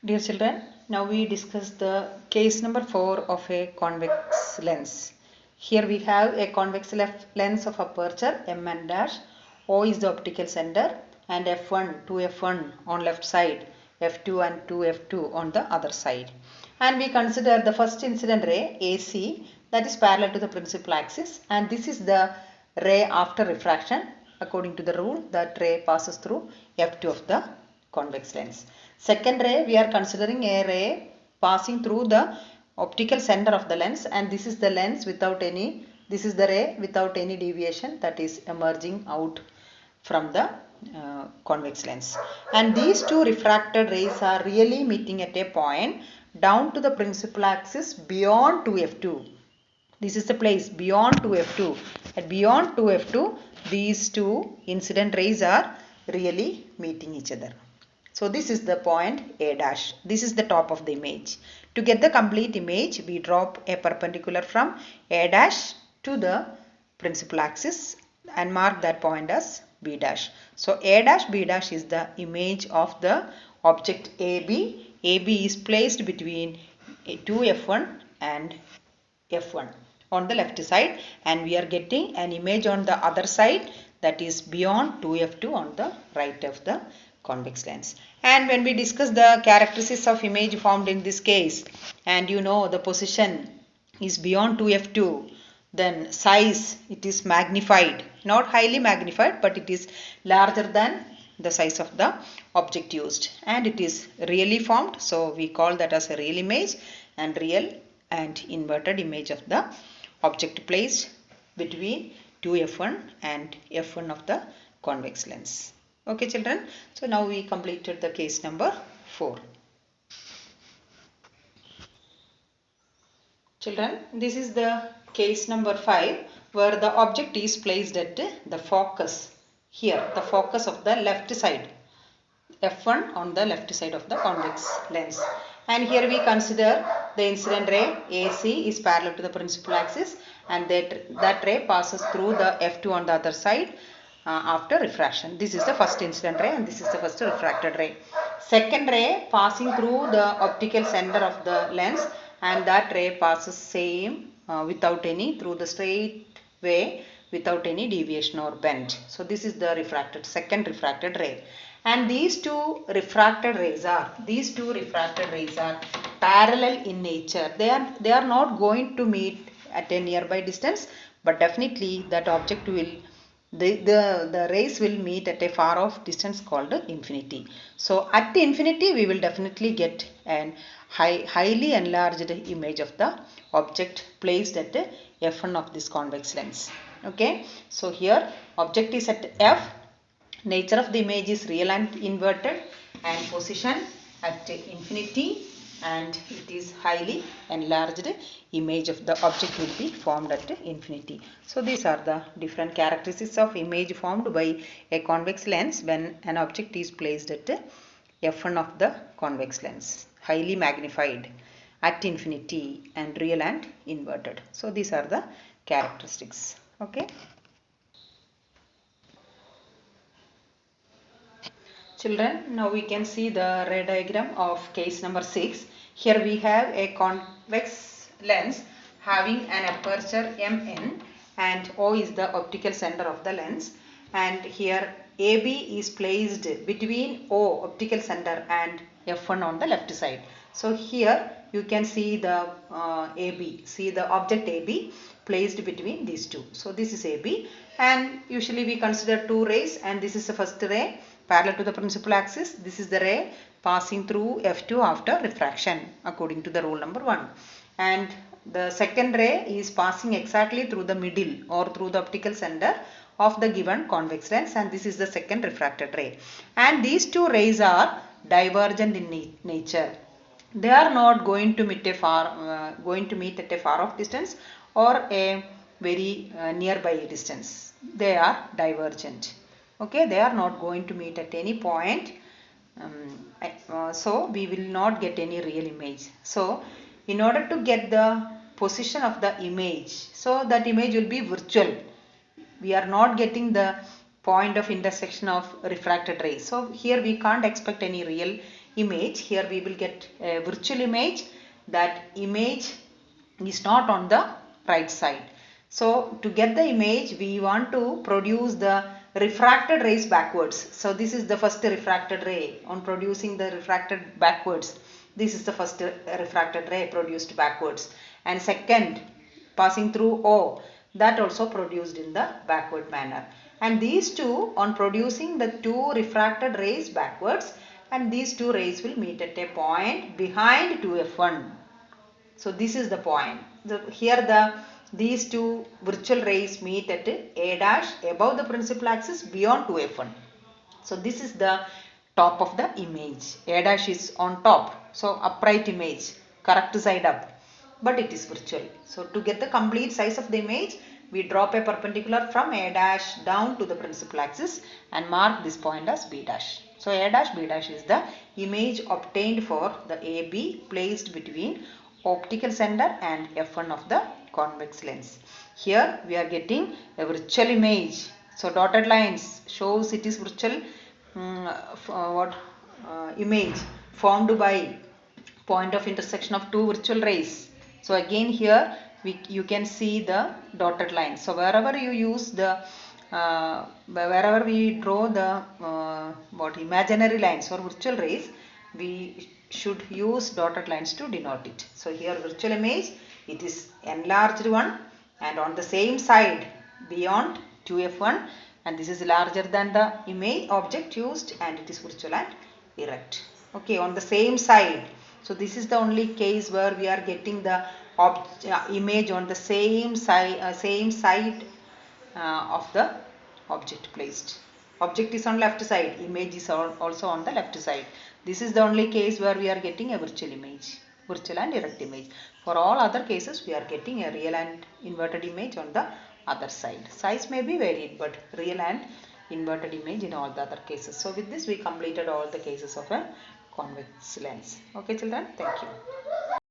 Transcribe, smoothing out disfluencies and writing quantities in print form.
Dear children, now we discuss the case number 4 of a convex lens. Here we have a convex lens of aperture m and dash. O is the optical center and f1, 2f1 on left side, f2 and 2f2 on the other side. And we consider the first incident ray AC, that is parallel to the principal axis, and this is the ray after refraction. According to the rule, that ray passes through f2 of the convex lens. Second ray, we are considering a ray passing through the optical center of the lens, and this is the lens without any, this is the ray without any deviation that is emerging out from the convex lens. And these two refracted rays are really meeting at a point down to the principal axis beyond 2f2. This is the place beyond 2f2. At beyond 2f2, these two incident rays are really meeting each other. So this is the point A dash. This is the top of the image. To get the complete image, we drop a perpendicular from A dash to the principal axis and mark that point as B dash. So A dash B dash is the image of the object AB. AB is placed between 2F1 and F1 on the left side, and we are getting an image on the other side, that is beyond 2F2 on the right of the convex lens. And when we discuss the characteristics of image formed in this case, and you know the position is beyond 2f2, then size, it is magnified, not highly magnified, but it is larger than the size of the object used, and it is really formed, so we call that as a real image, and real and inverted image of the object placed between 2f1 and f1 of the convex lens. Okay children, so now we completed the case number 4. Children, this is the case number 5 where the object is placed at the focus. Here, the focus of the left side, f1 on the left side of the convex lens. And here we consider the incident ray AC is parallel to the principal axis, and that ray passes through the f2 on the other side after refraction. This is the first incident ray and this is the first refracted ray. Second ray passing through the optical center of the lens, and that ray passes same without any, through the straight way without any deviation or bend. So this is the second refracted ray. And these two refracted rays are parallel in nature. They are not going to meet at a nearby distance, but definitely that object will, the rays will meet at a far off distance called infinity. So at infinity we will definitely get an highly enlarged image of the object placed at f1 of this convex lens. Okay, so here object is at f, nature of the image is real and inverted, and position at infinity, and it is highly enlarged image of the object will be formed at infinity. So these are the different characteristics of image formed by a convex lens when an object is placed at f1 of the convex lens, highly magnified, at infinity, and real and inverted. So these are the characteristics. Okay. Children, now we can see the ray diagram of case number 6. Here we have a convex lens having an aperture mn, and O is the optical center of the lens, and here AB is placed between O optical center and f1 on the left side. So here you can see the AB, see the object AB placed between these two. So this is AB, and usually we consider two rays, and this is the first ray parallel to the principal axis. This is the ray passing through f2 after refraction according to the rule number 1, and the second ray is passing exactly through the middle or through the optical center of the given convex lens, and this is the second refracted ray. And these two rays are divergent in nature. They are not going to meet at a far off distance or a very nearby distance. They are divergent. Okay, they are not going to meet at any point, so we will not get any real image. So in order to get the position of the image, so that image will be virtual. We are not getting the point of intersection of refracted rays. So here we can't expect any real image. Here we will get a virtual image. That image is not on the right side. So to get the image, we want to produce the refracted rays backwards. So this is the first refracted ray. On producing the refracted backwards, this is the first refracted ray produced backwards, and second passing through O, that also produced in the backward manner. And these two, on producing the two refracted rays backwards, and these two rays will meet at a point behind 2f1. So this is the point. Here these two virtual rays meet at A dash above the principal axis beyond 2f1. So this is the top of the image. A dash is on top. So upright image, correct side up, but it is virtual. So to get the complete size of the image, we drop a perpendicular from A dash down to the principal axis and mark this point as B dash. So A dash B dash is the image obtained for the AB placed between optical center and f1 of the convex lens. Here we are getting a virtual image. So dotted lines shows it is virtual image formed by point of intersection of two virtual rays. So again here you can see the dotted line. So wherever you use the wherever we draw the imaginary lines or virtual rays, we should use dotted lines to denote it. So here virtual image, it is enlarged one, and on the same side beyond 2f1, and this is larger than the image object used, and it is virtual and erect. Okay, on the same side. So this is the only case where we are getting the image on the same side of the object placed. Object is on left side, image is also on the left side. This is the only case where we are getting a virtual image, virtual and erect image. For all other cases, we are getting a real and inverted image on the other side. Size may be varied, but real and inverted image in all the other cases. So with this, we completed all the cases of a convex lens. Okay children, thank you.